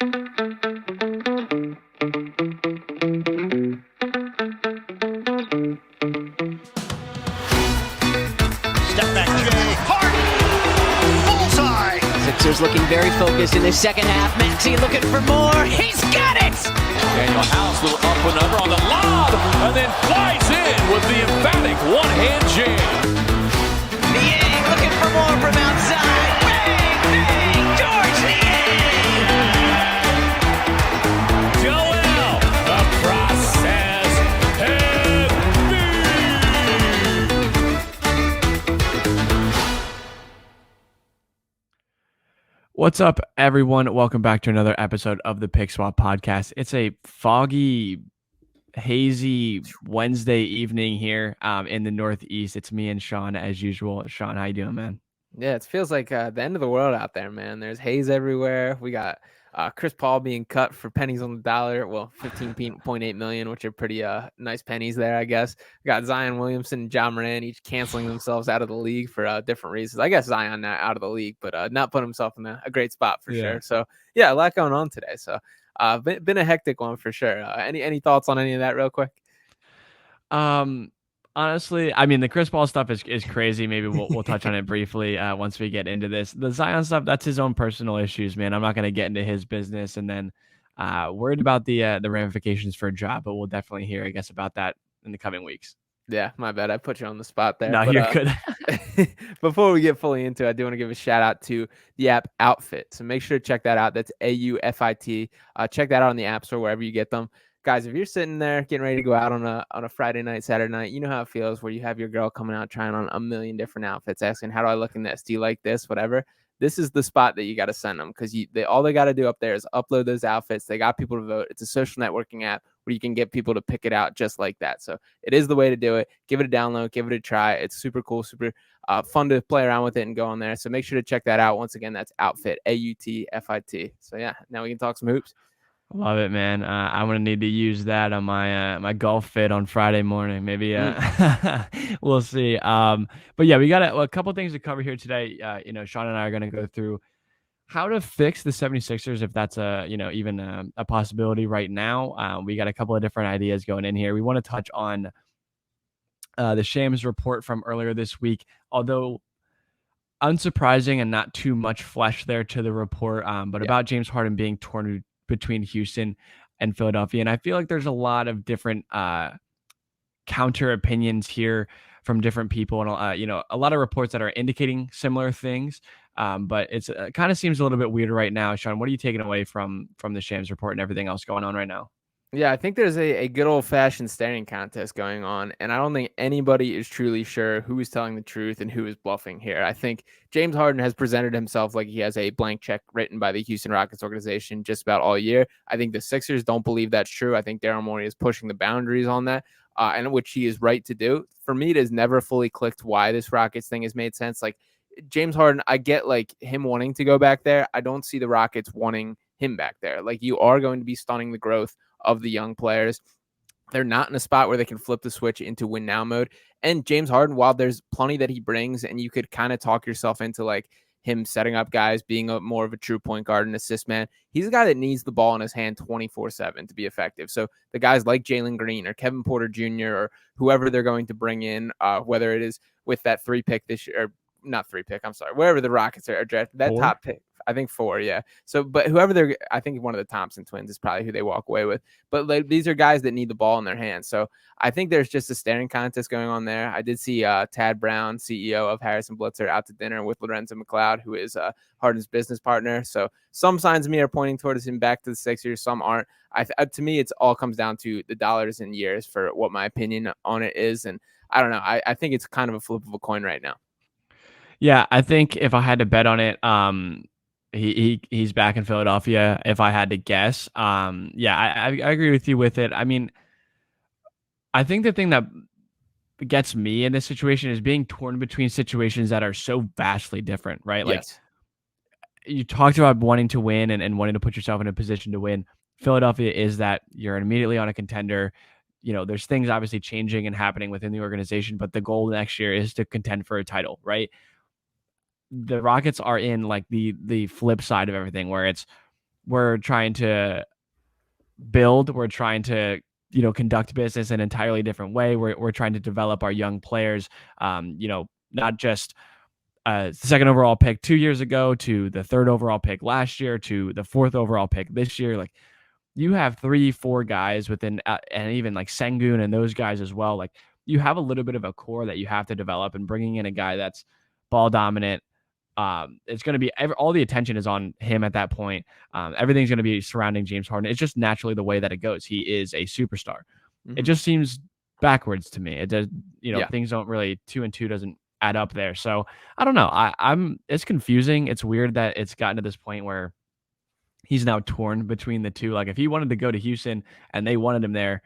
Sixers looking very focused in the second half. Maxey looking for more. He's got it! Daniel House, little up and under on the lob, and then flies in with the emphatic one-hand jam. Niang looking for more from outside. Bang, bang, George Niang! Joel, the process heavy. What's up, everyone? Welcome back to another episode of the Pick Swap Podcast. It's a foggy, hazy Wednesday evening here in the Northeast. It's me and Sean as usual. Sean, how you doing, man? Yeah, it feels like the end of the world out there, man. There's haze everywhere. We got Chris Paul being cut for pennies on the dollar. Well, 15.8 million, which are pretty nice pennies there, I guess. We got Zion Williamson and John Moran each canceling themselves out of the league for different reasons. I guess Zion not out of the league, but not putting himself in a great spot for sure. So yeah, a lot going on today. So been a hectic one for sure. Any thoughts on any of that real quick? Honestly, I mean, the Chris Paul stuff is crazy. Maybe we'll touch on it briefly once we get into this. The Zion stuff, that's his own personal issues, man. I'm not going to get into his business. And then worried about the ramifications for a job, but we'll definitely hear, I guess, about that in the coming weeks. Yeah, my bad. I put you on the spot there. No, but, you're good. Before we get fully into it, I do want to give a shout out to the app Outfit. So make sure to check that out. That's AUFIT. Check that out on the App Store, wherever you get them. Guys, if you're sitting there getting ready to go out on a Friday night, Saturday night, you know how it feels where you have your girl coming out trying on a million different outfits, asking, how do I look in this? Do you like this? Whatever. This is the spot that you got to send them, because all they got to do up there is upload those outfits. They got people to vote. It's a social networking app where you can get people to pick it out just like that. So it is the way to do it. Give it a download. Give it a try. It's super cool, super fun to play around with it and go on there. So make sure to check that out. Once again, that's Outfit, AUTFIT. So yeah, now we can talk some hoops. Love it, man. I'm gonna need to use that on my my golf fit on Friday morning. Maybe we'll see. But yeah, we got a couple things to cover here today. Sean and I are gonna go through how to fix the 76ers if that's even a possibility right now. We got a couple of different ideas going in here. We want to touch on the Shams report from earlier this week, although unsurprising and not too much flesh there to the report. But about James Harden being torn between Houston and Philadelphia. And I feel like there's a lot of different counter opinions here from different people. And, a lot of reports that are indicating similar things. But it's kind of seems a little bit weird right now. Sean, what are you taking away from the Shams report and everything else going on right now? Yeah, I think there's a good old-fashioned staring contest going on, and I don't think anybody is truly sure who is telling the truth and who is bluffing here. I think James Harden has presented himself like he has a blank check written by the Houston Rockets organization just about all year. I think the Sixers don't believe that's true. I think Daryl Morey is pushing the boundaries on that, and which he is right to do. For me, it has never fully clicked why this Rockets thing has made sense. Like, James Harden, I get like him wanting to go back there. I don't see the Rockets wanting him back there. Like, you are going to be stunning the growth of the young players. They're not in a spot where they can flip the switch into win now mode. And James Harden, while there's plenty that he brings, and you could kind of talk yourself into like him setting up guys, being more of a true point guard and assist man, he's a guy that needs the ball in his hand 24/7 to be effective. So the guys like Jalen Green or Kevin Porter Jr. or whoever they're going to bring in, whether it is with that 3 pick this year, or not 3 pick, I'm sorry, wherever the Rockets are drafted, that 4? top pick, I think 4, yeah. So, but whoever I think one of the Thompson twins is probably who they walk away with. But these are guys that need the ball in their hands. So I think there's just a staring contest going on there. I did see Tad Brown, CEO of Harris and Blitzer, out to dinner with Lorenzo McLeod, who is Harden's business partner. So some signs of me are pointing towards him back to the Sixers. Some aren't. To me, it all comes down to the dollars and years for what my opinion on it is. And I don't know. I think it's kind of a flip of a coin right now. Yeah, I think if I had to bet on it, he's back in Philadelphia. If I had to guess, I agree with you with it. I mean, I think the thing that gets me in this situation is being torn between situations that are so vastly different, right? Like, yes. You talked about wanting to win and wanting to put yourself in a position to win. Philadelphia is that you're immediately on a contender. There's things obviously changing and happening within the organization, but the goal next year is to contend for a title, right? The Rockets are in like the flip side of everything, where it's we're trying to build, we're trying to conduct business in an entirely different way. We're trying to develop our young players, not just the second overall pick 2 years ago to the third overall pick last year to the fourth overall pick this year. Like, you have 3, 4 guys within, and even like Sengun and those guys as well. Like, you have a little bit of a core that you have to develop, and bringing in a guy that's ball dominant. It's going to be all the attention is on him at that point. Everything's going to be surrounding James Harden. It's just naturally the way that it goes. He is a superstar. It just seems backwards to me. It does, things don't really 2 and 2 doesn't add up there. So I don't know. It's confusing. It's weird that it's gotten to this point where he's now torn between the two. Like, if he wanted to go to Houston and they wanted him there,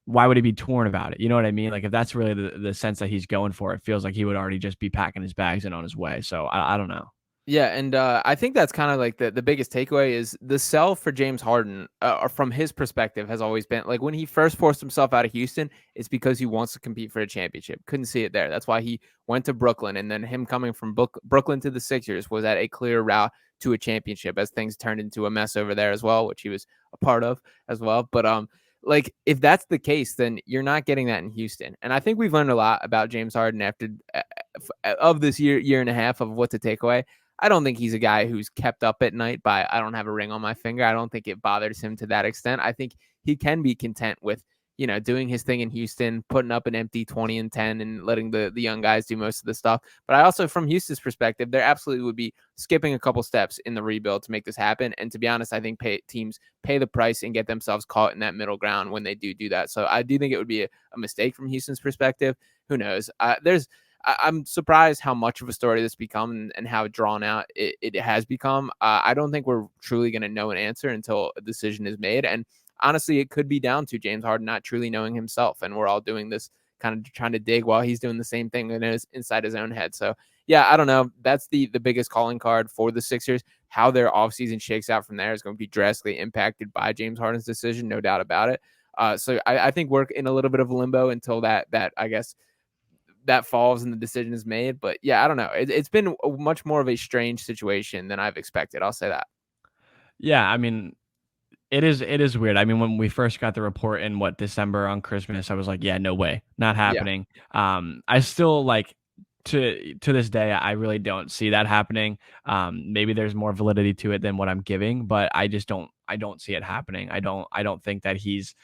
why would he be torn about it? You know what I mean? Like, if that's really the sense that he's going for, it feels like he would already just be packing his bags and on his way. So I don't know. Yeah, and I think that's kind of like the biggest takeaway is the sell for James Harden, from his perspective, has always been like when he first forced himself out of Houston, it's because he wants to compete for a championship. Couldn't see it there. That's why he went to Brooklyn, and then him coming from Brooklyn to the Sixers was at a clear route to a championship, as things turned into a mess over there as well, which he was a part of as well. But like, if that's the case, then you're not getting that in Houston. And I think we've learned a lot about James Harden after of this year and a half of what to take away. I don't think he's a guy who's kept up at night by, I don't have a ring on my finger. I don't think it bothers him to that extent. I think he can be content with, doing his thing in Houston, putting up an empty 20 and 10 and letting the young guys do most of the stuff. But I also, from Houston's perspective, there absolutely would be skipping a couple steps in the rebuild to make this happen. And to be honest, I think teams pay the price and get themselves caught in that middle ground when they do that. So I do think it would be a mistake from Houston's perspective. Who knows? I'm surprised how much of a story this become and how drawn out it has become. I don't think we're truly going to know an answer until a decision is made. And honestly, it could be down to James Harden not truly knowing himself. And we're all doing this kind of trying to dig while he's doing the same thing inside his own head. So, yeah, I don't know. That's the biggest calling card for the Sixers. How their offseason shakes out from there is going to be drastically impacted by James Harden's decision, no doubt about it. So I think we're in a little bit of limbo until that I guess, that falls and the decision is made. But yeah, I don't know. It's been much more of a strange situation than I've expected. I'll say that. Yeah, I mean, it is weird. I mean, when we first got the report in December on Christmas, I was like, yeah, no way, not happening. Yeah. I still like to this day, I really don't see that happening. Maybe there's more validity to it than what I'm giving, but I don't see it happening. I don't think that he's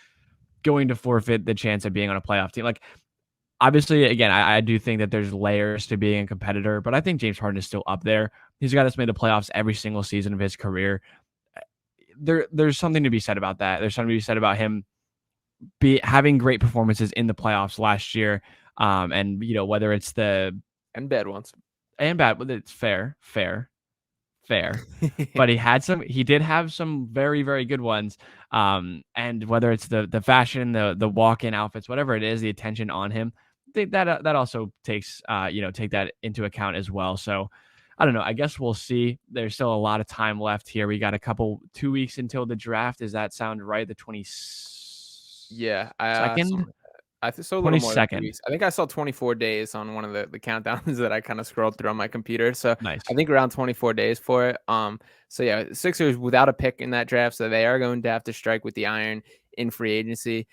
going to forfeit the chance of being on a playoff team. Like, obviously, again, I do think that there's layers to being a competitor, but I think James Harden is still up there. He's a guy that's made the playoffs every single season of his career. There's something to be said about that. There's something to be said about him having great performances in the playoffs last year. And whether it's and bad ones and bad, it's fair. But he did have some very, very good ones. And whether it's the fashion, the walk-in outfits, whatever it is, the attention on him, I think that also takes take that into account as well. So I don't know. I guess we'll see. There's still a lot of time left here. We got 2 weeks until the draft. Does that sound right? The 22nd? Yeah. I saw a little more than 2 weeks. I think I saw 24 days on one of the countdowns that I kind of scrolled through on my computer. So nice. I think around 24 days for it. So yeah, Sixers without a pick in that draft, so they are going to have to strike with the iron in free agency.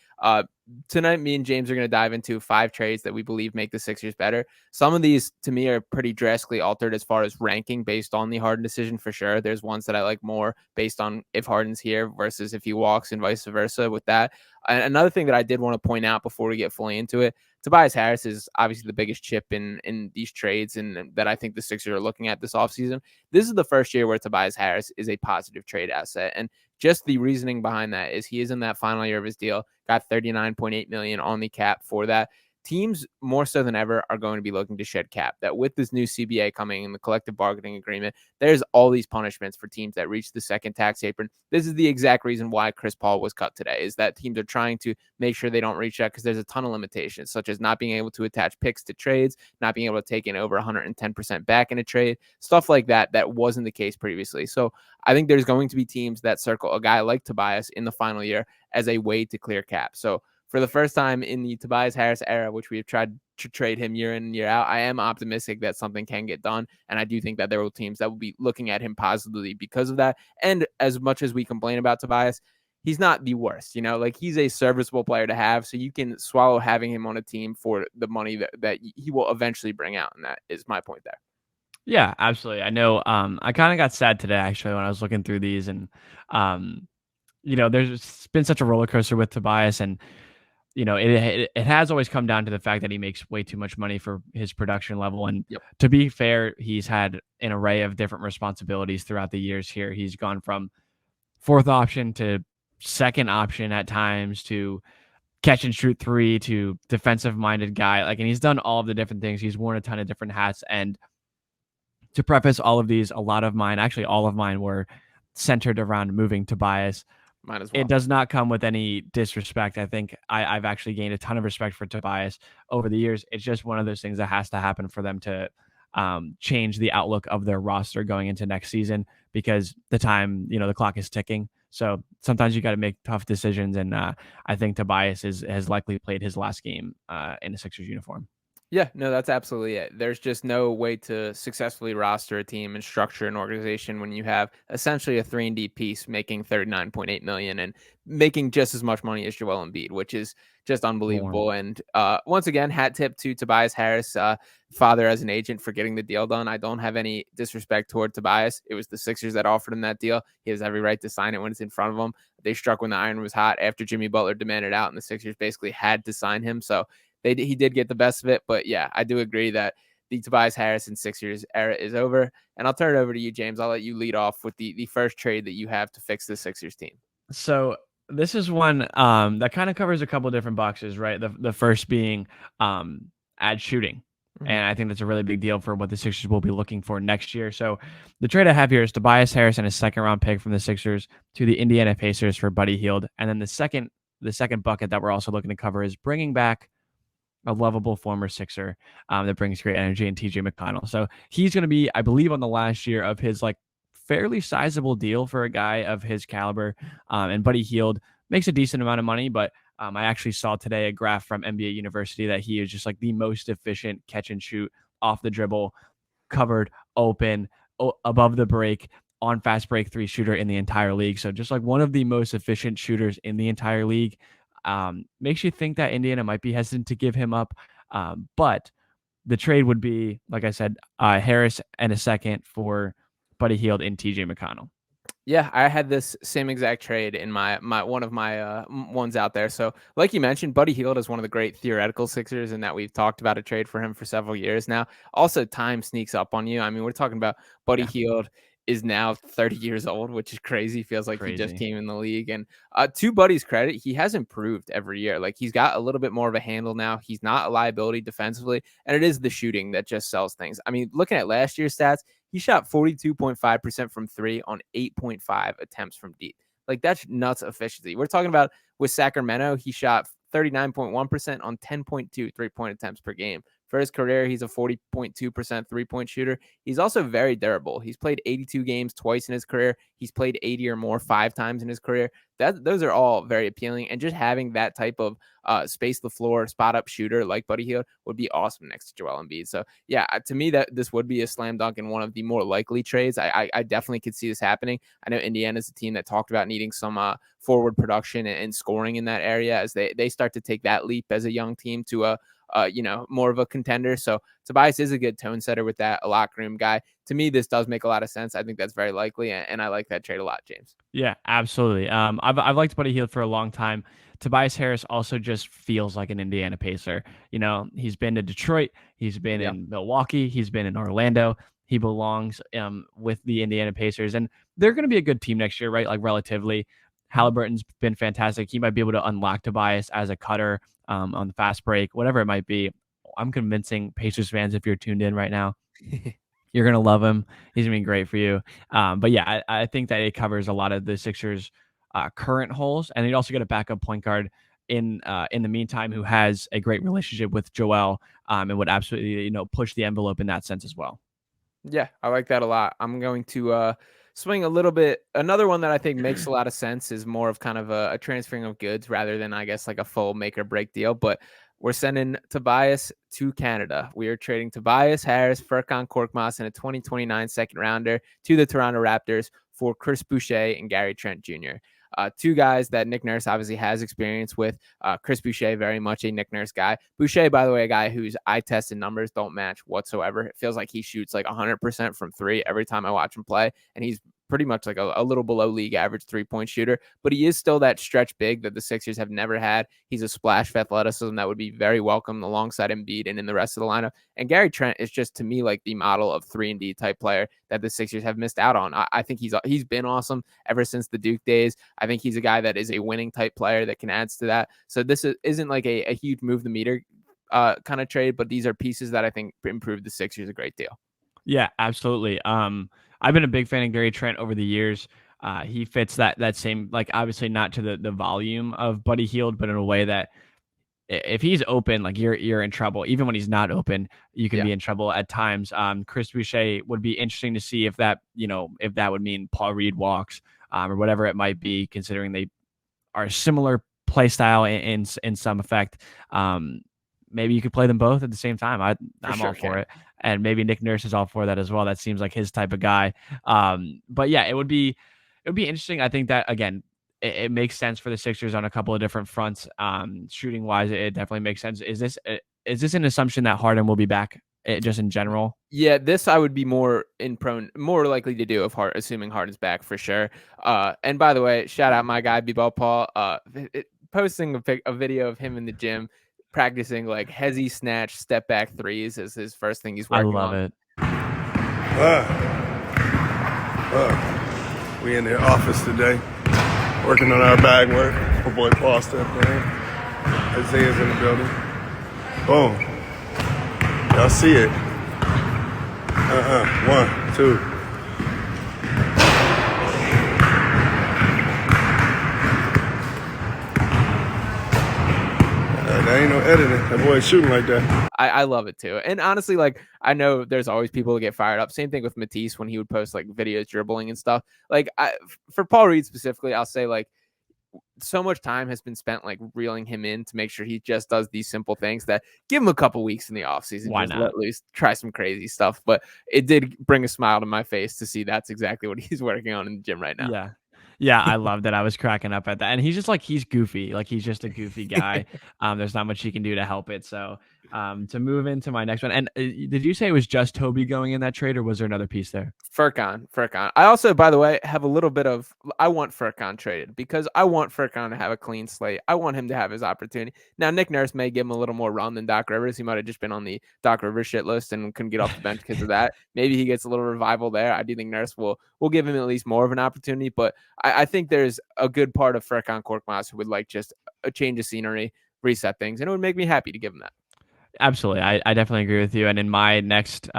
Tonight, me and James are going to dive into 5 trades that we believe make the Sixers better. Some of these, to me, are pretty drastically altered as far as ranking based on the Harden decision, for sure. There's ones that I like more based on if Harden's here versus if he walks and vice versa with that. And another thing that I did want to point out before we get fully into it, Tobias Harris is obviously the biggest chip in these trades and that I think the Sixers are looking at this offseason. This is the first year where Tobias Harris is a positive trade asset. And just the reasoning behind that is he is in that final year of his deal, got $39.8 million on the cap for that. Teams more so than ever are going to be looking to shed cap. That with this new CBA coming in the collective bargaining agreement, there's all these punishments for teams that reach the second tax apron. This is the exact reason why Chris Paul was cut today, is that teams are trying to make sure they don't reach that because there's a ton of limitations, such as not being able to attach picks to trades, not being able to take in over 110% back in a trade, stuff like that. That wasn't the case previously. So I think there's going to be teams that circle a guy like Tobias in the final year as a way to clear cap. So for the first time in the Tobias Harris era, which we have tried to trade him year in and year out, I am optimistic that something can get done. And I do think that there will teams that will be looking at him positively because of that. And as much as we complain about Tobias, he's not the worst, like he's a serviceable player to have. So you can swallow having him on a team for the money that he will eventually bring out. And that is my point there. Yeah, absolutely. I know. I kind of got sad today actually when I was looking through these, and there's been such a roller coaster with Tobias, and it has always come down to the fact that he makes way too much money for his production level. And Yep. to be fair, he's had an array of different responsibilities throughout the years here. He's gone from fourth option to second option at times to catch and shoot three to defensive minded guy. And he's done all of the different things. He's worn a ton of different hats. And to preface all of these, all of mine were centered around moving Tobias. Might as well. It does not come with any disrespect. I think I've actually gained a ton of respect for Tobias over the years. It's just one of those things that has to happen for them to change the outlook of their roster going into next season, because the clock is ticking. So sometimes you got to make tough decisions. And I think Tobias has likely played his last game in a Sixers uniform. Yeah, no, that's absolutely it. There's just no way to successfully roster a team and structure an organization when you have essentially a 3-and-D piece making $39.8 million and making just as much money as Joel Embiid, which is just unbelievable. More. And once again, hat tip to Tobias Harris, father as an agent, for getting the deal done. I don't have any disrespect toward Tobias. It was the Sixers that offered him that deal. He has every right to sign it when it's in front of him. They struck when the iron was hot after Jimmy Butler demanded out, and the Sixers basically had to sign him. So he did get the best of it. But yeah, I do agree that the Tobias Harris and Sixers era is over. And I'll turn it over to you, James. I'll let you lead off with the first trade that you have to fix the Sixers team. So this is one that kind of covers a couple of different boxes, right? The first being add shooting. And I think that's a really big deal for what the Sixers will be looking for next year. So the trade I have here is Tobias Harris and a second-round pick from the Sixers to the Indiana Pacers for Buddy Hield. And then the second bucket that we're also looking to cover is bringing back a lovable former Sixer that brings great energy, and TJ McConnell. So he's going to be, I believe, on the last year of his fairly sizable deal for a guy of his caliber. And Buddy Hield makes a decent amount of money, but I actually saw today a graph from NBA University that he is just the most efficient catch and shoot off the dribble, covered, open, above the break, on fast break three shooter in the entire league. So just one of the most efficient shooters in the entire league. Makes you think that Indiana might be hesitant to give him up. But the trade would be, like I said, Harris and a second for Buddy Hield and TJ McConnell. Yeah, I had this same exact trade in my one of my ones out there. So like you mentioned, Buddy Hield is one of the great theoretical Sixers, and that we've talked about a trade for him for several years now. Also, time sneaks up on you. I mean, we're talking about Buddy Hield is now 30 years old, which is crazy. Feels like he just came in the league. And to Buddy's credit, he has improved every year. He's got a little bit more of a handle now. He's not a liability defensively, and it is the shooting that just sells things. I mean, looking at last year's stats, he shot 42.5% from three on 8.5 attempts from deep. That's nuts efficiency. We're talking about with Sacramento, he shot 39.1% on 10.2 3-point attempts per game. For his career, he's a 40.2% three-point shooter. He's also very durable. He's played 82 games twice in his career. He's played 80 or more 5 times in his career. Those are all very appealing. And just having that type of space the floor, spot-up shooter like Buddy Hield would be awesome next to Joel Embiid. So, yeah, to me, that this would be a slam dunk and one of the more likely trades. I definitely could see this happening. I know Indiana's a team that talked about needing some forward production and scoring in that area as they start to take that leap as a young team to a more of a contender. So Tobias is a good tone setter with that, a locker room guy. To me, this does make a lot of sense. I think that's very likely, and I like that trade a lot, James. Yeah, absolutely. I've liked Buddy Hield for a long time. Tobias Harris also just feels like an Indiana Pacer. He's been to Detroit, he's been in Milwaukee, he's been in Orlando. He belongs with the Indiana Pacers, and they're going to be a good team next year, right? Relatively. Halliburton's been fantastic. He might be able to unlock Tobias as a cutter on the fast break, whatever it might be. I'm convincing Pacers fans, if you're tuned in right now, you're going to love him. He's going to be great for you. But yeah, I think that it covers a lot of the Sixers' current holes. And you also get a backup point guard in the meantime who has a great relationship with Joel and would absolutely, push the envelope in that sense as well. Yeah, I like that a lot. I'm going to swing a little bit. Another one that I think makes a lot of sense is more of kind of a transferring of goods rather than, I guess, like a full make or break deal. But we're sending Tobias to Canada. We are trading Tobias Harris, Furkan Korkmaz, and a 2029 second rounder to the Toronto Raptors for Chris Boucher and Gary Trent Jr. Two guys that Nick Nurse obviously has experience with. Chris Boucher, very much a Nick Nurse guy. Boucher, by the way, a guy whose eye test and numbers don't match whatsoever. It feels like he shoots like 100% from three every time I watch him play, and he's pretty much like a little below league average 3-point shooter, but he is still that stretch big that the Sixers have never had. He's a splash of athleticism that would be very welcome alongside Embiid and in the rest of the lineup. And Gary Trent is just, to me, like the model of 3-and-D type player that the Sixers have missed out on. I think he's been awesome ever since the Duke days. I think he's a guy that is a winning type player that can add to that. So this isn't like a huge move the meter kind of trade, but these are pieces that I think improve the Sixers a great deal. Yeah, absolutely. I've been a big fan of Gary Trent over the years. He fits that same, like, obviously not to the volume of Buddy Hield, but in a way that if he's open, like you're in trouble. Even when he's not open, you can be in trouble at times. Chris Boucher would be interesting to see if that would mean Paul Reed walks, or whatever it might be, considering they are similar play style in some effect. Maybe you could play them both at the same time. I'm all for it. And maybe Nick Nurse is all for that as well. That seems like his type of guy. But yeah, it would be interesting. I think that, again, it makes sense for the Sixers on a couple of different fronts. Shooting wise, it definitely makes sense. Is this an assumption that Harden will be back, just in general? Yeah, this I would be more likely to do assuming Harden's back for sure. And by the way, shout out my guy B-Ball Paul, posting a video of him in the gym practicing like hezzy snatch step back threes is his first thing he's working on. I love it. We in the office today, working on our bag work. My boy Paul stepped in. Isaiah's in the building. Boom. Y'all see it. 1, 2. There ain't no editing. That boy's shooting like that. I love it too. And honestly, like, I know there's always people who get fired up. Same thing with Matisse when he would post like videos dribbling and stuff. Like, for Paul Reed specifically, I'll say, like, so much time has been spent like reeling him in to make sure he just does these simple things that give him a couple weeks in the offseason. Why just not? Let loose, try some crazy stuff. But it did bring a smile to my face to see that's exactly what he's working on in the gym right now. Yeah. Yeah, I loved it. I was cracking up at that. And he's just like, he's goofy. Like, he's just a goofy guy. There's not much he can do to help it. So to move into my next one. And did you say it was just Toby going in that trade, or was there another piece there? Furkan. I also, by the way, have a little bit of, I want Furkan traded because I want Furkan to have a clean slate. I want him to have his opportunity. Now, Nick Nurse may give him a little more run than Doc Rivers. He might have just been on the Doc Rivers shit list and couldn't get off the bench because of that. Maybe he gets a little revival there. I do think Nurse will give him at least more of an opportunity, but I think there's a good part of Furkan Korkmaz who would like just a change of scenery, reset things, and it would make me happy to give him that. Absolutely. I definitely agree with you. And in my next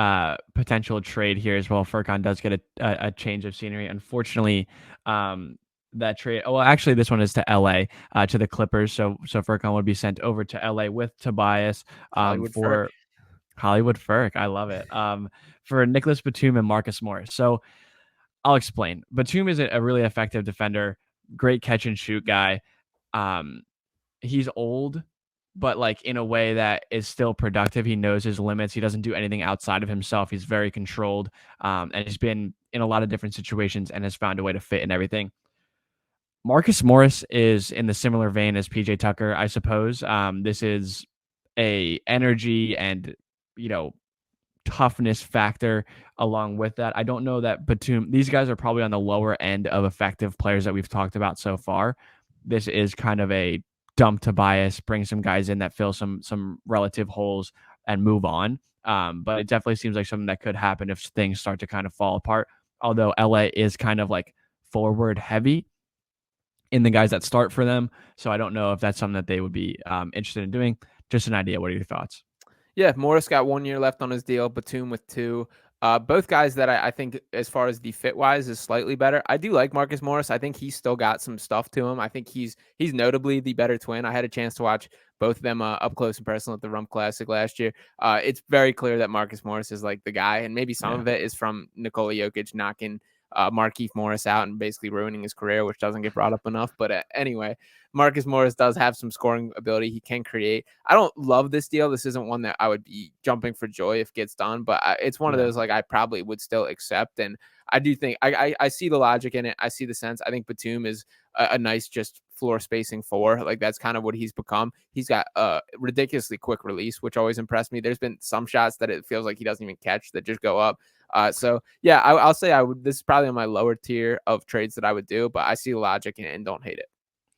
potential trade here as well, Furkan does get a change of scenery. Unfortunately, that trade, well, actually, this one is to LA, to the Clippers. So Furkan would be sent over to LA with Tobias for Hollywood Furk. I love it. For Nicholas Batum and Marcus Morris. So I'll explain. Batum is a really effective defender, great catch and shoot guy. He's old, but like in a way that is still productive. He knows his limits. He doesn't do anything outside of himself. He's very controlled, and he's been in a lot of different situations and has found a way to fit in everything. Marcus Morris is in the similar vein as PJ Tucker, I suppose. This is a energy and, toughness factor along with that. I don't know that Batum, these guys are probably on the lower end of effective players that we've talked about so far. This is kind of a dump Tobias, bring some guys in that fill some relative holes and move on. But it definitely seems like something that could happen if things start to kind of fall apart. Although LA is kind of like forward heavy in the guys that start for them. So I don't know if that's something that they would be interested in doing. Just an idea. What are your thoughts? Yeah, Morris got 1 year left on his deal. Batum with 2. Both guys that I think, as far as the fit wise, is slightly better. I do like Marcus Morris. I think he's still got some stuff to him. I think he's notably the better twin. I had a chance to watch both of them up close and personal at the Rump Classic last year. It's very clear that Marcus Morris is like the guy, and maybe some of it is from Nikola Jokic knocking Markieff Morris out and basically ruining his career, which doesn't get brought up enough. But anyway, Marcus Morris does have some scoring ability. He can create. I don't love this deal. This isn't one that I would be jumping for joy if it gets done, but it's one of those like I probably would still accept. And I do think I see the logic in it. I see the sense. I think Batum is a nice just floor spacing four. Like that's kind of what he's become. He's got a ridiculously quick release, which always impressed me. There's been some shots that it feels like he doesn't even catch that just go up. So yeah, I'll say I would. This is probably on my lower tier of trades that I would do, but I see the logic in it and don't hate it.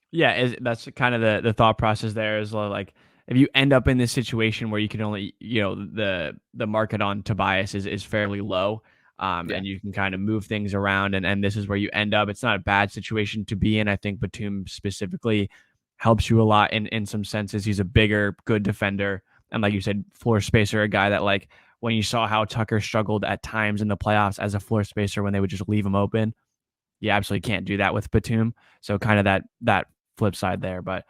Yeah, that's kind of the thought process there is like if you end up in this situation where you can only, the market on Tobias is fairly low, and you can kind of move things around, and this is where you end up. It's not a bad situation to be in. I think Batum specifically helps you a lot in some senses. He's a bigger, good defender, and like you said, floor spacer, a guy that like when you saw how Tucker struggled at times in the playoffs as a floor spacer when they would just leave him open, you absolutely can't do that with Batum. So kind of that flip side there, but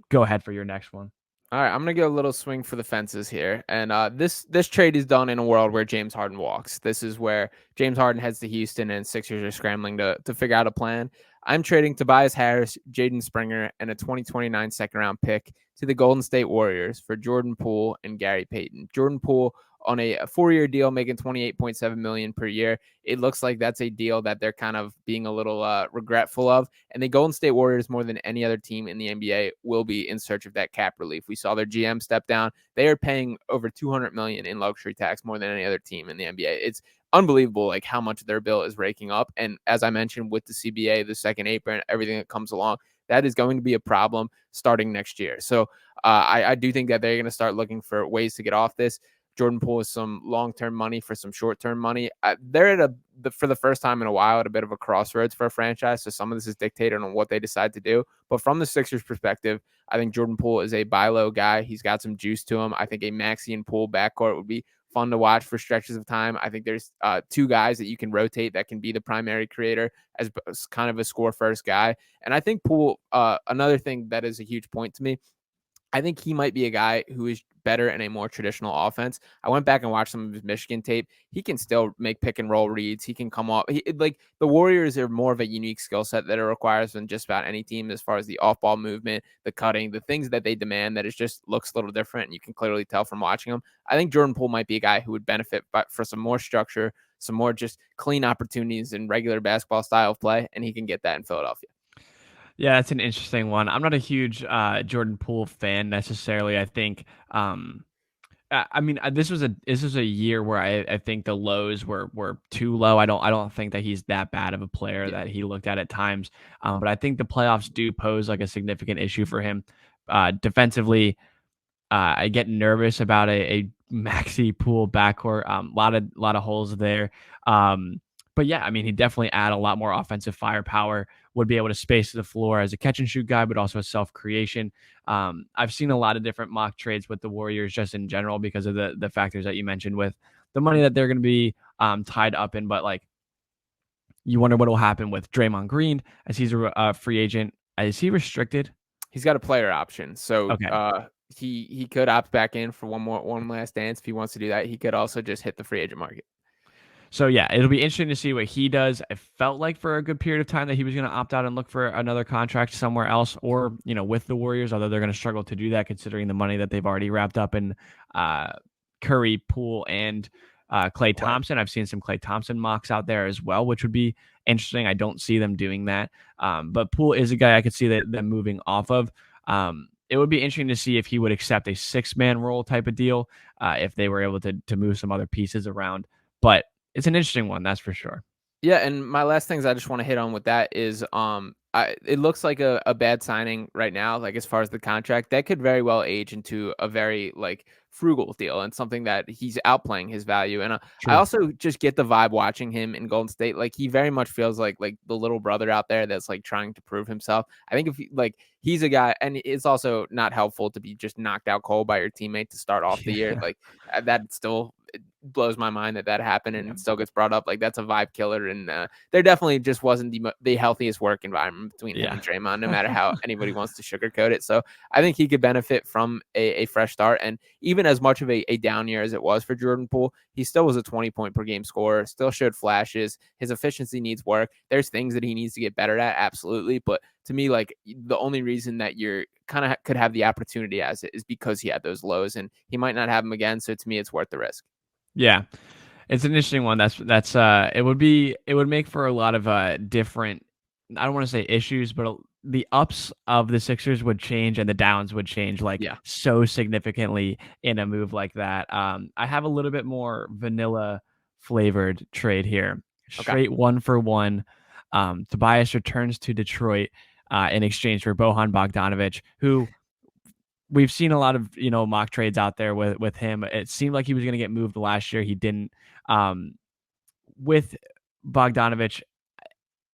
go ahead for your next one. All right, I'm gonna go a little swing for the fences here, and this trade is done in a world where James Harden walks. This is where James Harden heads to Houston, and Sixers are scrambling to figure out a plan. I'm trading Tobias Harris, Jaden Springer, and a 2029 second-round pick to the Golden State Warriors for Jordan Poole and Gary Payton. Jordan Poole on a 4-year deal, making $28.7 million per year. It looks like that's a deal that they're kind of being a little regretful of. And the Golden State Warriors, more than any other team in the NBA, will be in search of that cap relief. We saw their GM step down. They are paying over $200 million in luxury tax, more than any other team in the NBA. It's unbelievable, like how much their bill is raking up. And as I mentioned, with the CBA, the second apron, everything that comes along, that is going to be a problem starting next year. So I do think that they're going to start looking for ways to get off this. Jordan Poole is some long-term money for some short-term money. They're at for the first time in a while at a bit of a crossroads for a franchise. So some of this is dictated on what they decide to do. But from the Sixers perspective, I think Jordan Poole is a buy low guy. He's got some juice to him. I think a Maxey and Poole backcourt would be fun to watch for stretches of time. I think there's two guys that you can rotate that can be the primary creator as kind of a score first guy. And I think Poole, another thing that is a huge point to me, I think he might be a guy who is better in a more traditional offense. I went back and watched some of his Michigan tape. He can still make pick and roll reads. He can come off. Like the Warriors are more of a unique skill set that it requires than just about any team as far as the off ball movement, the cutting, the things that they demand that it just looks a little different. And you can clearly tell from watching him. I think Jordan Poole might be a guy who would benefit for some more structure, some more just clean opportunities in regular basketball style of play. And he can get that in Philadelphia. Yeah, that's an interesting one. I'm not a huge Jordan Poole fan necessarily. I think, this was a year where I think the lows were too low. I don't think that he's that bad of a player that he looked at times. But I think the playoffs do pose like a significant issue for him. Defensively, I get nervous about a Maxey Poole backcourt. Lot of holes there. But yeah, I mean, he definitely add a lot more offensive firepower, would be able to space the floor as a catch and shoot guy, but also a self-creation. I've seen a lot of different mock trades with the Warriors just in general because of the factors that you mentioned with the money that they're going to be tied up in. But like, you wonder what will happen with Draymond Green as he's a free agent. Is he restricted? He's got a player option. So Okay. He could opt back in for one last dance if he wants to do that. He could also just hit the free agent market. So yeah, it'll be interesting to see what he does. I felt like for a good period of time that he was going to opt out and look for another contract somewhere else, or with the Warriors. Although they're going to struggle to do that considering the money that they've already wrapped up in Curry, Poole, and Klay Thompson. I've seen some Klay Thompson mocks out there as well, which would be interesting. I don't see them doing that, but Poole is a guy I could see them moving off of. It would be interesting to see if he would accept a 6-man role type of deal if they were able to move some other pieces around, but it's an interesting one, that's for sure. Yeah, and my last things I just want to hit on with that is it looks like a bad signing right now, like as far as the contract. That could very well age into a very like frugal deal and something that he's outplaying his value. And I also just get the vibe watching him in Golden State. Like he very much feels like the little brother out there that's like trying to prove himself. I think if he's a guy, and it's also not helpful to be just knocked out cold by your teammate to start off the year. Like that still blows my mind that happened and it still gets brought up. Like, that's a vibe killer. And there definitely just wasn't the healthiest work environment between him and Draymond, no matter how anybody wants to sugarcoat it. So I think he could benefit from a fresh start. And even as much of a down year as it was for Jordan Poole, he still was a 20-point per game scorer, still showed flashes. His efficiency needs work. There's things that he needs to get better at, absolutely. But to me, like, the only reason that you're kind of could have the opportunity as it is because he had those lows, and he might not have them again. So to me, it's worth the risk. Yeah. It's an interesting one. It would make for a lot of different, I don't want to say issues, but the ups of the Sixers would change and the downs would change so significantly in a move like that. I have a little bit more vanilla flavored trade here. Straight 1-for-1. Tobias returns to Detroit in exchange for Bojan Bogdanovic, who we've seen a lot of, mock trades out there with him. It seemed like he was going to get moved last year. He didn't. With Bogdanovic,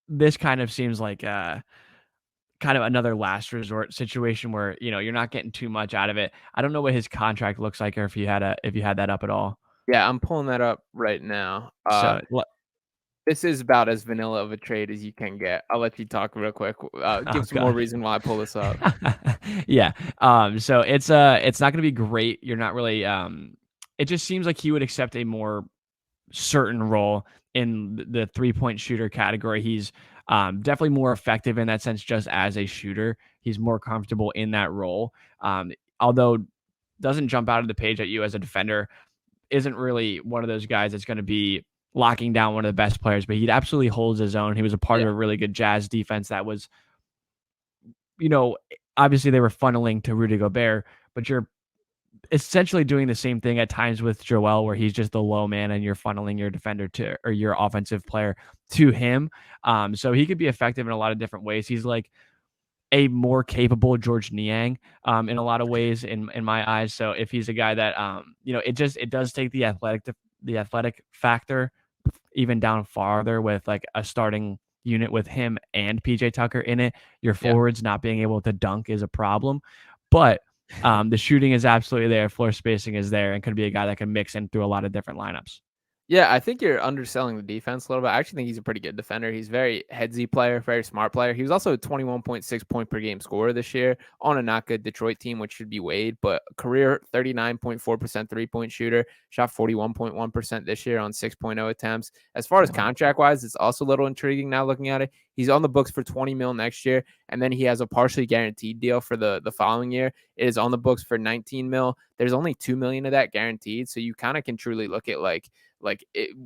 this kind of seems like kind of another last resort situation where, you're not getting too much out of it. I don't know what his contract looks like, or if you had that up at all. Yeah, I'm pulling that up right now. This is about as vanilla of a trade as you can get. I'll let you talk real quick. Give some more reason why I pull this up. Yeah. So it's not going to be great. You're not really. It just seems like he would accept a more certain role in the 3-point shooter category. He's definitely more effective in that sense, just as a shooter. He's more comfortable in that role. Although doesn't jump out of the page at you as a defender. Isn't really one of those guys that's going to be locking down one of the best players, but he absolutely holds his own. He was a part of a really good Jazz defense that was, obviously they were funneling to Rudy Gobert, but you're essentially doing the same thing at times with Joel, where he's just the low man and you're funneling your defender or your offensive player to him. So he could be effective in a lot of different ways. He's like a more capable George Niang in a lot of ways in my eyes. So if he's a guy that, it does take the athletic factor even down farther with like a starting unit with him and PJ Tucker in it. Your forwards not being able to dunk is a problem, but the shooting is absolutely there. Floor spacing is there, and could be a guy that can mix in through a lot of different lineups. Yeah, I think you're underselling the defense a little bit. I actually think he's a pretty good defender. He's very headsy player, very smart player. He was also a 21.6 point per game scorer this year on a not good Detroit team, which should be Wade, but career 39.4% 3-point shooter, shot 41.1% this year on 6.0 attempts. As far as contract wise, it's also a little intriguing now looking at it. He's on the books for $20 million next year, and then he has a partially guaranteed deal for the following year. It is on the books for $19 million. There's only $2 million of that guaranteed, so you kind of can truly look at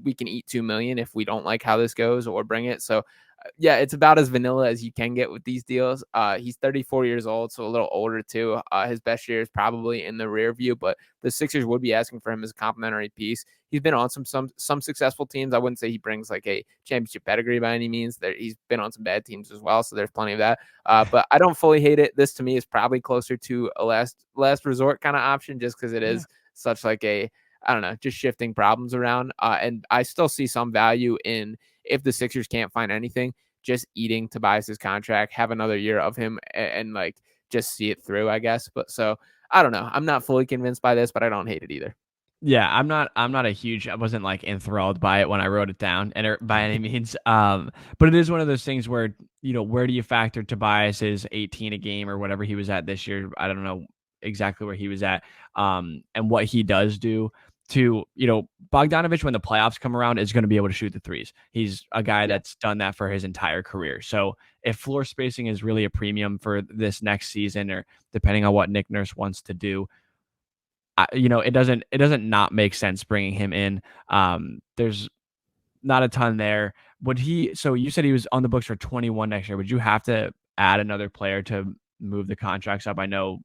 we can eat $2 million if we don't like how this goes or bring it. So yeah, it's about as vanilla as you can get with these deals. He's 34 years old, so a little older too. His best year is probably in the rear view, but the Sixers would be asking for him as a complimentary piece. He's been on some successful teams. I wouldn't say he brings like a championship pedigree by any means. He's been on some bad teams as well, so there's plenty of that. But I don't fully hate it. This to me is probably closer to a last resort kind of option, just because it is such like a, I don't know, just shifting problems around. And I still see some value in, if the Sixers can't find anything, just eating Tobias's contract, have another year of him and like just see it through, I guess. But so I don't know. I'm not fully convinced by this, but I don't hate it either. Yeah, I wasn't like enthralled by it when I wrote it down and by any means. But it is one of those things where, where do you factor Tobias's 18 a game or whatever he was at this year? I don't know exactly where he was at, and what he does do to, Bogdanovic, when the playoffs come around, is going to be able to shoot the threes. He's a guy that's done that for his entire career. So if floor spacing is really a premium for this next season, or depending on what Nick Nurse wants to do, it doesn't not make sense bringing him in. There's not a ton there. So you said he was on the books for 21 next year. Would you have to add another player to move the contracts up? I know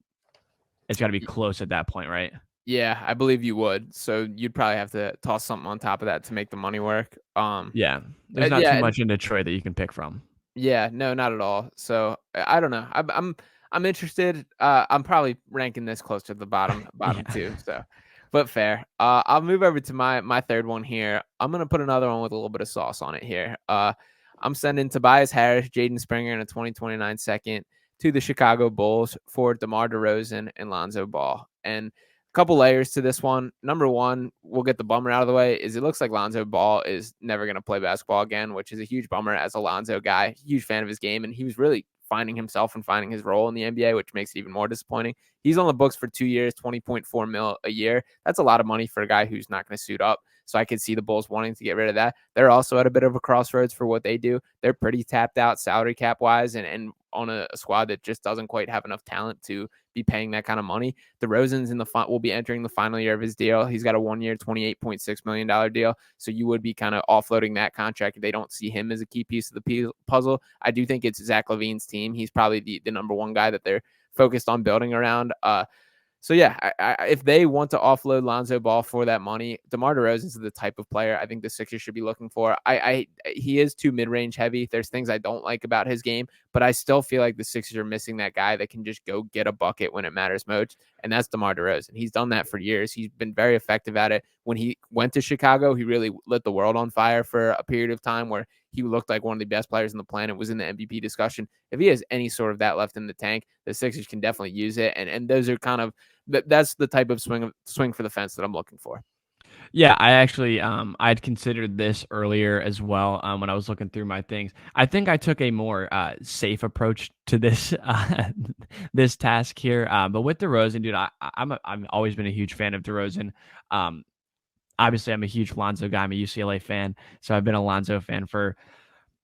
it's got to be close at that point, right? Yeah, I believe you would. So you'd probably have to toss something on top of that to make the money work. Yeah, there's not too much in Detroit that you can pick from. Yeah, no, not at all. So I don't know. I'm interested. I'm probably ranking this close to the bottom two. So, but fair. I'll move over to my third one here. I'm gonna put another one with a little bit of sauce on it here. I'm sending Tobias Harris, Jaden Springer, and a 2029 second to the Chicago Bulls for DeMar DeRozan and Lonzo Ball. And couple layers to this one. Number one, we'll get the bummer out of the way, is it looks like Lonzo Ball is never going to play basketball again, which is a huge bummer as a Lonzo guy, huge fan of his game. And he was really finding himself and finding his role in the NBA, which makes it even more disappointing. He's on the books for 2 years, 20.4 mil a year. That's a lot of money for a guy who's not going to suit up. So I could see the Bulls wanting to get rid of that. They're also at a bit of a crossroads for what they do. They're pretty tapped out salary cap wise and on a squad that just doesn't quite have enough talent to be paying that kind of money. DeRozan's will be entering the final year of his deal. He's got a 1 year, $28.6 million deal. So you would be kind of offloading that contract if they don't see him as a key piece of the puzzle. I do think it's Zach LaVine's team. He's probably the number one guy that they're focused on building around. So yeah, if they want to offload Lonzo Ball for that money, DeMar DeRozan is the type of player I think the Sixers should be looking for. He is too mid-range heavy. There's things I don't like about his game, but I still feel like the Sixers are missing that guy that can just go get a bucket when it matters most, and that's DeMar DeRozan. He's done that for years. He's been very effective at it. When he went to Chicago, he really lit the world on fire for a period of time where he looked like one of the best players on the planet, was in the MVP discussion. If he has any sort of that left in the tank, the Sixers can definitely use it. And those are kind of, that's the type of swing for the fence that I'm looking for. Yeah, I actually I'd considered this earlier as well when I was looking through my things. I think I took a more safe approach to this this task here. But with DeRozan, dude, I've always been a huge fan of DeRozan. Obviously, I'm a huge Lonzo guy. I'm a UCLA fan, so I've been a Lonzo fan for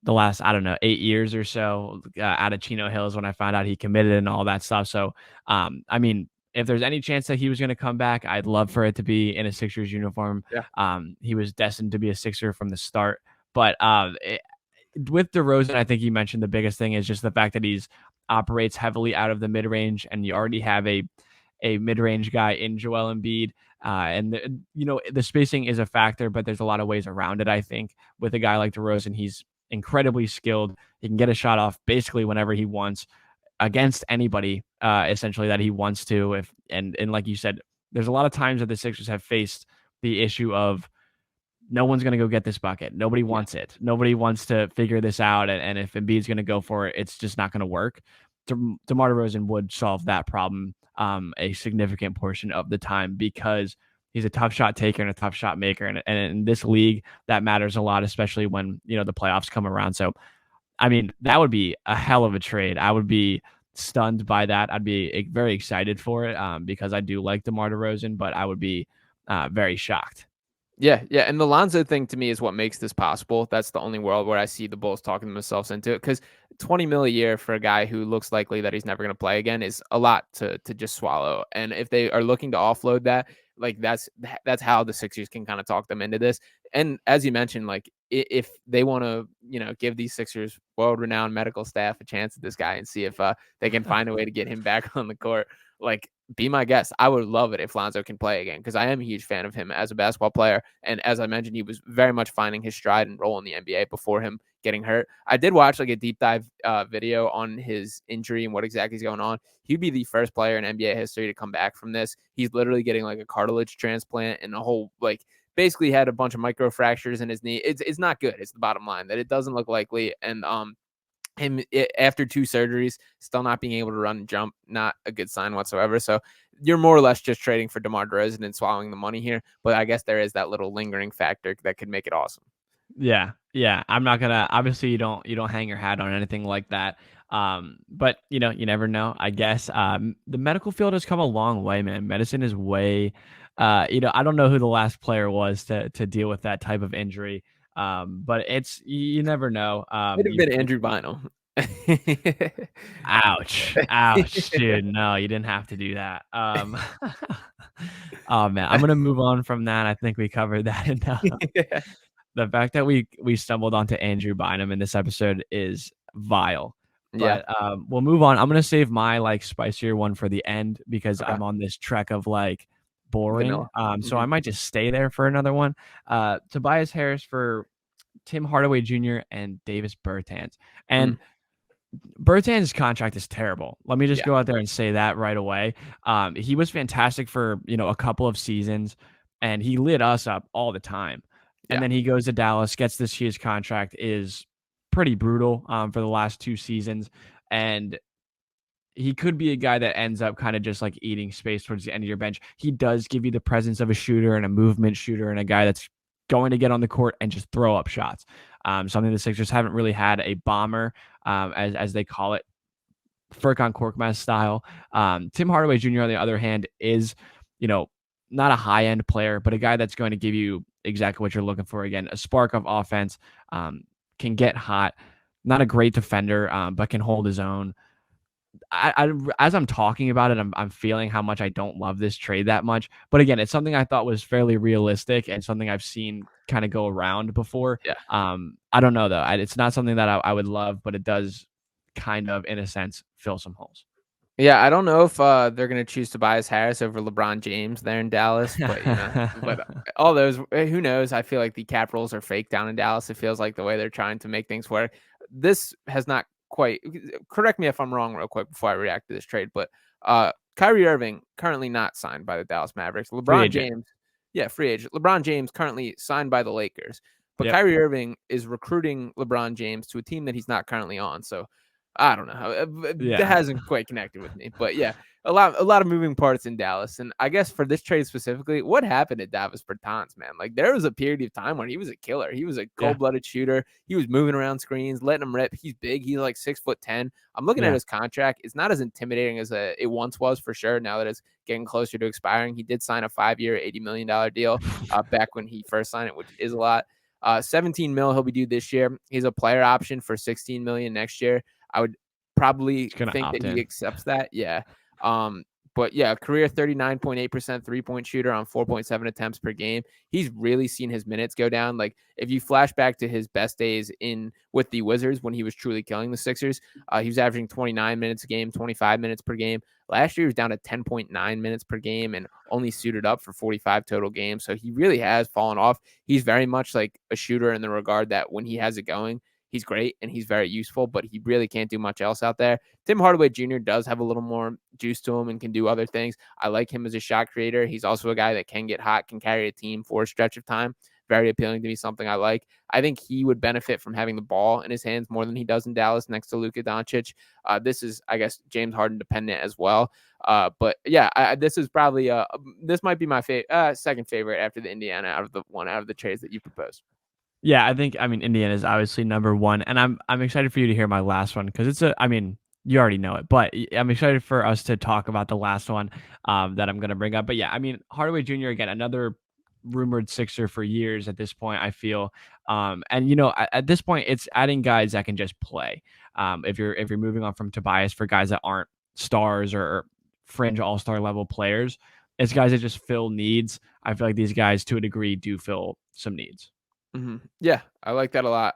the last, I don't know, 8 years or so, out of Chino Hills when I found out he committed and all that stuff. So, I mean, if there's any chance that he was going to come back, I'd love for it to be in a Sixers uniform. Yeah. He was destined to be a Sixer from the start. But with DeRozan, I think you mentioned the biggest thing is just the fact that he's operates heavily out of the mid range, and you already have a mid range guy in Joel Embiid. The spacing is a factor, but there's a lot of ways around it. I think with a guy like DeRozan, he's incredibly skilled. He can get a shot off basically whenever he wants against anybody, essentially, that he wants to. And like you said, there's a lot of times that the Sixers have faced the issue of no one's going to go get this bucket. Nobody wants it. Nobody wants to figure this out. And if Embiid's going to go for it, it's just not going to work. DeMar DeRozan would solve that problem a significant portion of the time, because he's a tough shot taker and a tough shot maker. And in this league, that matters a lot, especially when, the playoffs come around. So, I mean, that would be a hell of a trade. I would be stunned by that. I'd be very excited for it because I do like DeMar DeRozan, but I would be very shocked. Yeah. And the Lonzo thing to me is what makes this possible. That's the only world where I see the Bulls talking themselves into it, because 20 mil a year for a guy who looks likely that he's never going to play again is a lot to just swallow. And if they are looking to offload that, like that's how the Sixers can kind of talk them into this. And as you mentioned, like if they want to, give these Sixers world-renowned medical staff a chance at this guy and see if they can find a way to get him back on the court, like, be my guest. I would love it if Lonzo can play again, because I am a huge fan of him as a basketball player. And as I mentioned, he was very much finding his stride and role in the NBA before him getting hurt. I did watch like a deep dive video on his injury and what exactly is going on. He'd be the first player in NBA history to come back from this. He's literally getting like a cartilage transplant and a whole, like, basically had a bunch of micro fractures in his knee. It's not good. It's the bottom line that it doesn't look likely. And after 2 surgeries, still not being able to run and jump, not a good sign whatsoever. So you're more or less just trading for DeMar DeRozan and swallowing the money here. But I guess there is that little lingering factor that could make it awesome. Yeah. I'm not gonna. Obviously, you don't hang your hat on anything like that. But you never know. I guess the medical field has come a long way, man. Medicine is way. I don't know who the last player was to deal with that type of injury. But you never know. It'd have been Andrew Bynum. Ouch, dude. No, you didn't have to do that. Oh man, I'm gonna move on from that. I think we covered that enough. Yeah. The fact that we stumbled onto Andrew Bynum in this episode is vile. But we'll move on. I'm gonna save my like spicier one for the end, because I'm on this trek of like boring. So I might just stay there for another one. Tobias Harris for Tim Hardaway Jr. and Davis Bertans. And Bertans' contract is terrible. Let me just go out there and say that right away. He was fantastic for a couple of seasons, and he lit us up all the time. And then he goes to Dallas, gets this huge contract, is pretty brutal for the last 2 seasons. And he could be a guy that ends up kind of just like eating space towards the end of your bench. He does give you the presence of a shooter and a movement shooter and a guy that's going to get on the court and just throw up shots. Something the Sixers haven't really had a bomber, as they call it, Furkan Korkmaz style. Tim Hardaway Jr. on the other hand is, not a high end player, but a guy that's going to give you exactly what you're looking for. Again, a spark of offense, can get hot. Not a great defender, but can hold his own. As I'm talking about it, I'm feeling how much I don't love this trade that much. But again, it's something I thought was fairly realistic and something I've seen kind of go around before. Yeah. I don't know though. It's not something that I would love, but it does kind of, in a sense, fill some holes. Yeah, I don't know if they're going to choose Tobias Harris over LeBron James there in Dallas, but all those, who knows? I feel like the cap rules are fake down in Dallas. It feels like the way they're trying to make things work. This has not quite. Correct me if I'm wrong, real quick, before I react to this trade. But Kyrie Irving currently not signed by the Dallas Mavericks. LeBron James, free agent. LeBron James currently signed by the Lakers, but Kyrie Irving is recruiting LeBron James to a team that he's not currently on. So I don't know. That hasn't quite connected with me, but yeah, a lot of moving parts in Dallas. And I guess for this trade specifically, what happened to Davis Bertans, man? Like there was a period of time when he was a killer. He was a cold-blooded shooter. He was moving around screens, letting them rip. He's big. He's like 6'10". I'm looking at his contract. It's not as intimidating as it once was for sure. Now that it's getting closer to expiring, he did sign a 5-year, $80 million deal back when he first signed it, which is a lot. 17 mil he'll be due this year. He's a player option for 16 million next year. I would probably think that he accepts that. Yeah. But yeah, career 39.8% 3-point shooter on 4.7 attempts per game. He's really seen his minutes go down. Like if you flash back to his best days with the Wizards when he was truly killing the Sixers, he was averaging 29 minutes a game, 25 minutes per game. Last year he was down to 10.9 minutes per game and only suited up for 45 total games. So he really has fallen off. He's very much like a shooter in the regard that when he has it going, he's great and he's very useful, but he really can't do much else out there. Tim Hardaway Jr. does have a little more juice to him and can do other things. I like him as a shot creator. He's also a guy that can get hot, can carry a team for a stretch of time. Very appealing to me, something I like. I think he would benefit from having the ball in his hands more than he does in Dallas next to Luka Doncic. This is, I guess, James Harden dependent as well. But yeah, this is probably this might be my second favorite after the Indiana out of the trades that you proposed. Yeah, I mean, Indiana is obviously number one, and I'm excited for you to hear my last one because you already know it, but I'm excited for us to talk about the last one that I'm going to bring up. But yeah, I mean, Hardaway Jr. again, another rumored Sixer for years at this point, I feel. And at this point, it's adding guys that can just play. If you're moving on from Tobias for guys that aren't stars or fringe all-star level players, it's guys that just fill needs. I feel like these guys, to a degree, do fill some needs. Mm-hmm. Yeah, I like that a lot.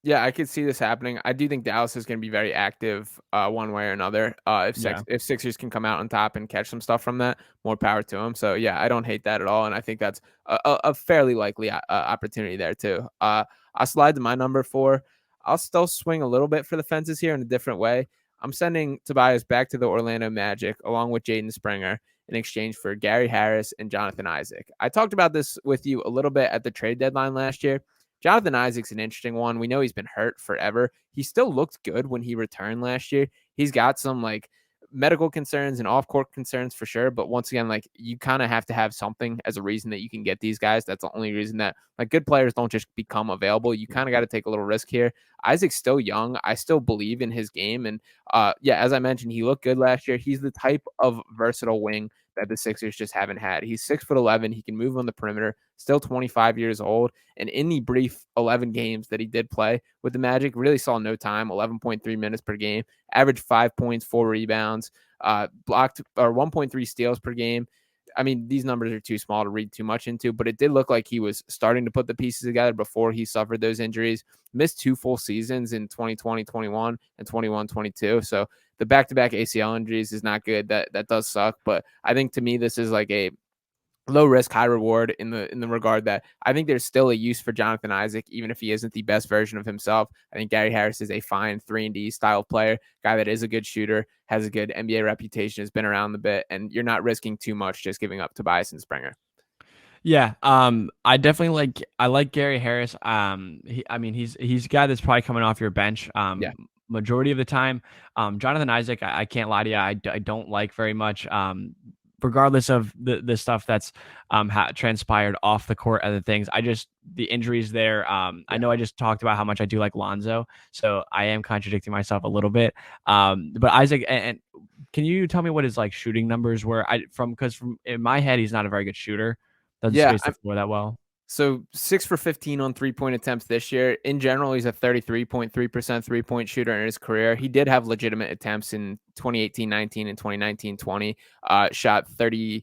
Yeah, I could see this happening. I do think Dallas is going to be very active one way or another. If Sixers can come out on top and catch some stuff from that, more power to them. So yeah, I don't hate that at all, and I think that's a fairly likely opportunity there too. I'll slide to my number 4. I'll still swing a little bit for the fences here in a different way. I'm sending Tobias back to the Orlando Magic along with Jaden Springer in exchange for Gary Harris and Jonathan Isaac. I talked about this with you a little bit at the trade deadline last year. Jonathan Isaac's an interesting one. We know he's been hurt forever. He still looked good when he returned last year. He's got some like medical concerns and off-court concerns for sure. But once again, like you kind of have to have something as a reason that you can get these guys. That's the only reason that like good players don't just become available. You kind of got to take a little risk here. Isaac's still young. I still believe in his game. And as I mentioned, he looked good last year. He's the type of versatile wing that the Sixers just haven't had. He's 6'11". He can move on the perimeter, still 25 years old. And in the brief 11 games that he did play with the Magic, really saw no time, 11.3 minutes per game, averaged 5 points, 4 rebounds, blocked or 1.3 steals per game. I mean, these numbers are too small to read too much into, but it did look like he was starting to put the pieces together before he suffered those injuries. Missed 2 full seasons in 2020-21 and 21-22. So the back-to-back ACL injuries is not good. That does suck. But I think to me, this is like a low risk, high reward in the regard that I think there's still a use for Jonathan Isaac, even if he isn't the best version of himself. I think Gary Harris is a fine 3-and-D style player, guy that is a good shooter, has a good NBA reputation, has been around the bit, and you're not risking too much just giving up Tobias and Springer. Yeah, I definitely like Gary Harris. He's a guy that's probably coming off your bench. majority of the time. Jonathan Isaac, I can't lie to you, I don't like very much. Regardless of the stuff that's transpired off the court, other things, the injuries there. I know I just talked about how much I do like Lonzo, so I am contradicting myself a little bit. But Isaac, and can you tell me what his like shooting numbers were? Because from in my head, he's not a very good shooter. Doesn't Yeah, space the floor that well. so 6 for 15 on 3-point attempts this year. In general, he's a 33.3% 3-point shooter in his career. He did have legitimate attempts in 2018-19 and 2019-20. Shot 34%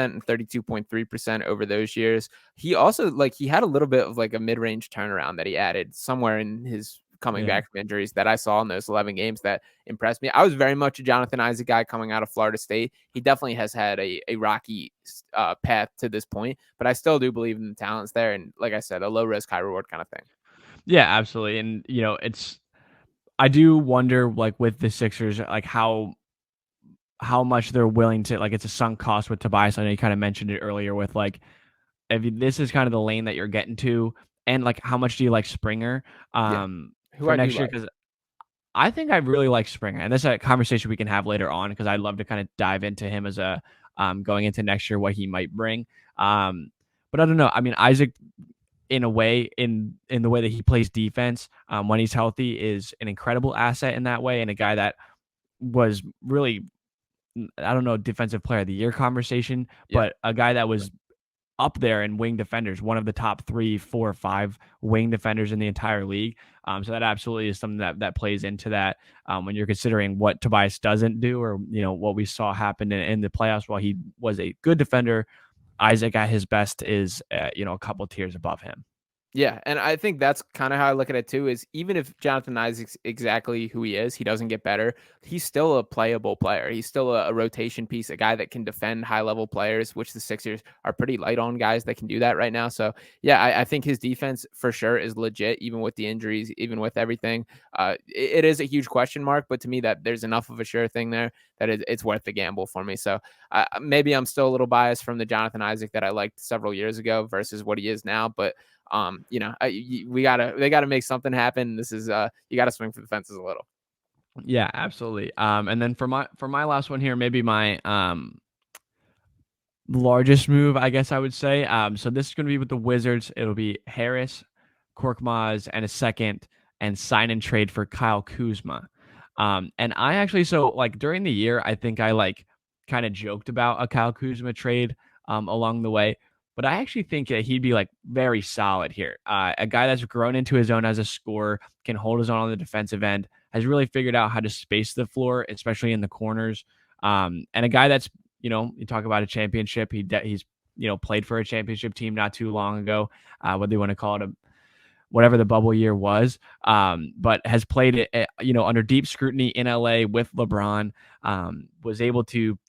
and 32.3% over those years. He also he had a little bit of like a mid-range turnaround that he added somewhere in his coming Yeah. back from injuries that I saw in those 11 games that impressed me. I was very much a Jonathan Isaac guy coming out of Florida State. He definitely has had a rocky path to this point, but I still do believe in the talents there. And like I said, a low risk, high reward kind of thing. Yeah, absolutely. And I do wonder, like with the Sixers, like how much they're willing to, like, it's a sunk cost with Tobias. I know you kind of mentioned it earlier with like, this is kind of the lane that you're getting to, and like how much do you like Springer Yeah. Who for I do next year? like. Because I think I really like Springer, and this is a conversation we can have later on because I'd love to kind of dive into him as a going into next year, what he might bring. But I don't know. I mean, Isaac, in a way, in the way that he plays defense when he's healthy, is an incredible asset in that way, and a guy that was really, I don't know, defensive player of the year conversation, Yeah. but a guy that was up there in wing defenders, one of the top 3, 4, 5 wing defenders in the entire league. So that absolutely is something that plays into that when you're considering what Tobias doesn't do, or what we saw happen in the playoffs. While he was a good defender, Isaac at his best is a couple tiers above him. Yeah, and I think that's kind of how I look at it too, is even if Jonathan Isaac's exactly who he is, he doesn't get better, he's still a playable player. He's still a rotation piece, a guy that can defend high-level players, which the Sixers are pretty light on guys that can do that right now. So, yeah, I think his defense for sure is legit, even with the injuries, even with everything. It is a huge question mark, but to me, that there's enough of a sure thing there that it's worth the gamble for me. So maybe I'm still a little biased from the Jonathan Isaac that I liked several years ago versus what he is now, but they gotta make something happen. This is you gotta swing for the fences a little. Yeah, absolutely. And then for my last one here, maybe my largest move, I guess I would say. So this is going to be with the Wizards. It'll be Harris, Korkmaz, and a second, and sign and trade for Kyle Kuzma. And I actually, so like during the year, I think I like kind of joked about a Kyle Kuzma trade along the way, but I actually think that he'd be like very solid here. A guy that's grown into his own as a scorer, can hold his own on the defensive end, has really figured out how to space the floor, especially in the corners. And a guy that's, you talk about a championship. He's played for a championship team not too long ago. Whether you want to call it whatever the bubble year was, but has played it, under deep scrutiny in LA with LeBron. Was able to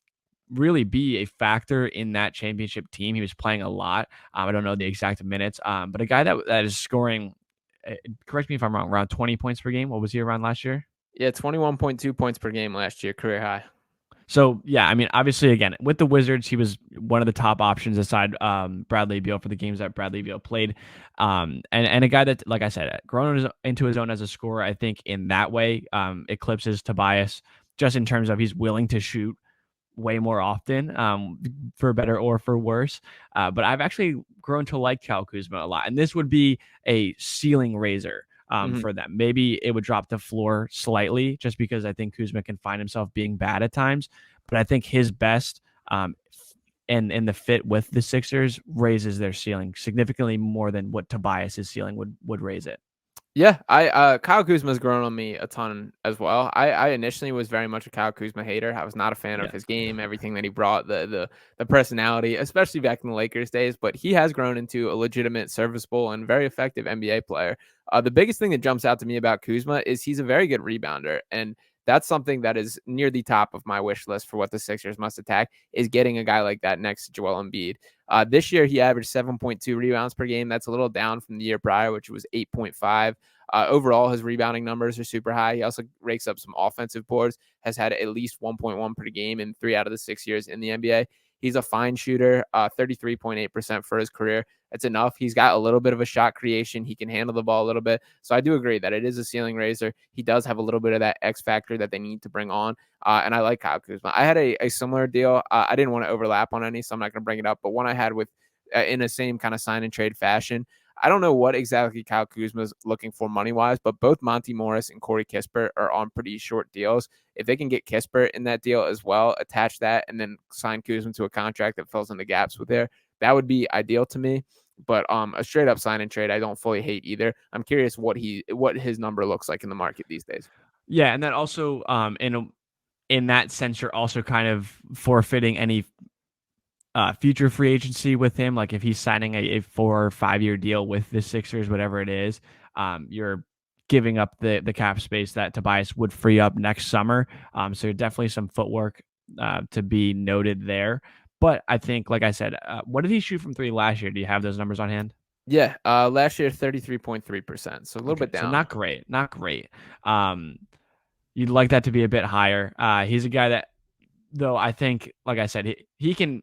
really be a factor in that championship team. He was playing a lot. I don't know the exact minutes, but a guy that is scoring. Correct me if I'm wrong. Around 20 points per game. What was he around last year? Yeah, 21.2 points per game last year, career high. So, yeah, I mean, obviously, again, with the Wizards, he was one of the top options aside Bradley Beal for the games that Bradley Beal played. And a guy that, like I said, grown into his own as a scorer, I think in that way eclipses Tobias, just in terms of he's willing to shoot way more often, for better or for worse. But I've actually grown to like Kyle Kuzma a lot. And this would be a ceiling raiser for them. Maybe it would drop the floor slightly just because I think Kuzma can find himself being bad at times. But I think his best and the fit with the Sixers raises their ceiling significantly more than what Tobias's ceiling would raise it. Yeah, Kyle Kuzma's grown on me a ton as well. I initially was very much a Kyle Kuzma hater. I was not a fan of his game, everything that he brought, the personality, especially back in the Lakers days. But he has grown into a legitimate, serviceable, and very effective NBA player. The biggest thing that jumps out to me about Kuzma is he's a very good rebounder, and that's something that is near the top of my wish list for what the Sixers must attack, is getting a guy like that next to Joel Embiid. This year, he averaged 7.2 rebounds per game. That's a little down from the year prior, which was 8.5. Overall, his rebounding numbers are super high. He also rakes up some offensive boards, has had at least 1.1 per game in 3 out of the 6 years in the NBA. He's a fine shooter, 33.8% for his career. It's enough. He's got a little bit of a shot creation. He can handle the ball a little bit. So I do agree that it is a ceiling raiser. He does have a little bit of that X factor that they need to bring on. And I like Kyle Kuzma. I had a similar deal. I didn't want to overlap on any, so I'm not going to bring it up. But one I had with in the same kind of sign and trade fashion. I don't know what exactly Kyle Kuzma is looking for money wise, but both Monty Morris and Corey Kispert are on pretty short deals. If they can get Kispert in that deal as well, attach that, and then sign Kuzma to a contract that fills in the gaps with there, that would be ideal to me. But a straight up sign and trade, I don't fully hate either. I'm curious what his number looks like in the market these days. Yeah, and then also in that sense, you're also kind of forfeiting any future free agency with him. Like if he's signing a 4 or 5 year deal with the Sixers, whatever it is, you're giving up the cap space that Tobias would free up next summer. So definitely some footwork to be noted there. But I think, like I said, what did he shoot from three last year? Do you have those numbers on hand? Yeah, last year 33.3%, so a little bit down. So not great, not great. You'd like that to be a bit higher. He's a guy that, though, I think, like I said, he can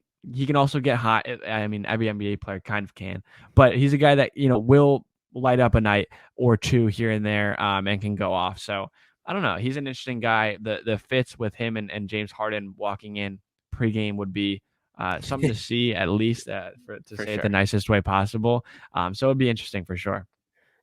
also get hot. I mean, every NBA player kind of can, but he's a guy that will light up a night or two here and there, and can go off. So I don't know. He's an interesting guy. The fits with him and James Harden walking in pregame would be something to see, at least to say it the nicest way possible. So it'd be interesting for sure.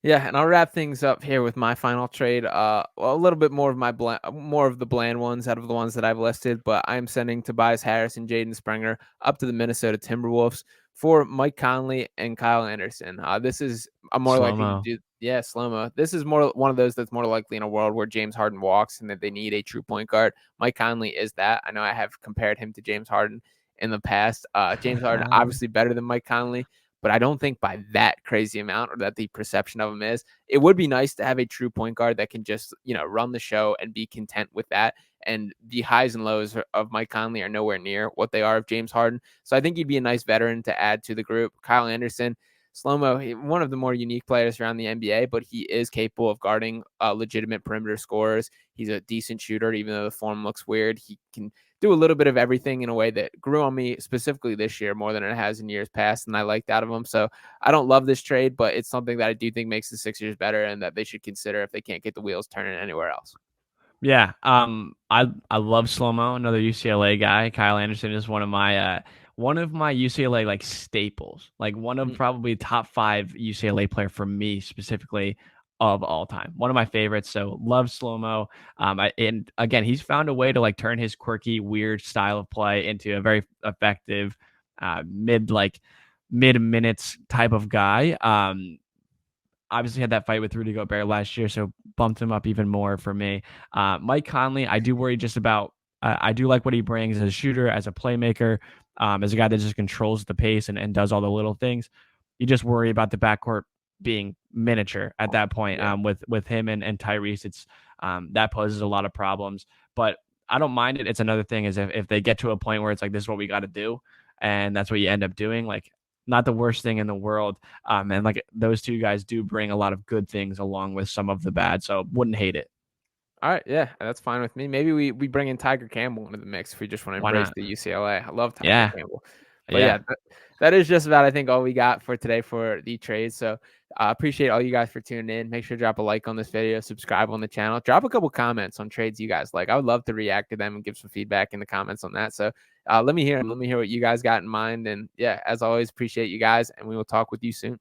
Yeah, and I'll wrap things up here with my final trade. Well, a little bit more of the bland ones out of the ones that I've listed, but I'm sending Tobias Harris and Jaden Springer up to the Minnesota Timberwolves for Mike Conley and Kyle Anderson. This is a more Slow-mo. likely, slow-mo. This is more one of those that's more likely in a world where James Harden walks and that they need a true point guard. Mike Conley is that. I know I have compared him to James Harden in the past. James Harden obviously better than Mike Conley, but I don't think by that crazy amount, or that the perception of him is. It would be nice to have a true point guard that can just, run the show and be content with that. And the highs and lows of Mike Conley are nowhere near what they are of James Harden. So I think he'd be a nice veteran to add to the group. Kyle Anderson, slow-mo, one of the more unique players around the NBA, but he is capable of guarding legitimate perimeter scorers. He's a decent shooter, even though the form looks weird. He can do a little bit of everything in a way that grew on me specifically this year more than it has in years past, and I liked out of him. So I don't love this trade, but it's something that I do think makes the Sixers better and that they should consider if they can't get the wheels turning anywhere else. Yeah, I love slow-mo, another UCLA guy. Kyle Anderson is one of my UCLA like staples, like one of probably top 5 UCLA player for me specifically of all time. One of my favorites. So love slow-mo. And again, he's found a way to like turn his quirky, weird style of play into a very effective mid minutes type of guy. Obviously had that fight with Rudy Gobert last year, so bumped him up even more for me. Mike Conley, I do worry just about. I do like what he brings as a shooter, as a playmaker, as a guy that just controls the pace and does all the little things. You just worry about the backcourt being miniature at that point. With him and Tyrese, it's that poses a lot of problems. But I don't mind it. It's another thing is if they get to a point where it's like, this is what we got to do, and that's what you end up doing, like, not the worst thing in the world. And like those two guys do bring a lot of good things along with some of the bad. So wouldn't hate it. All right. Yeah, that's fine with me. Maybe we bring in Tiger Campbell into the mix if we just want to embrace the UCLA. I love Tiger Campbell. But yeah, that is just about, I think, all we got for today for the trades. So I appreciate all you guys for tuning in. Make sure to drop a like on this video, subscribe on the channel, drop a couple comments on trades you guys like. I would love to react to them and give some feedback in the comments on that. So let me hear them. Let me hear what you guys got in mind. And yeah, as always, appreciate you guys, and we will talk with you soon.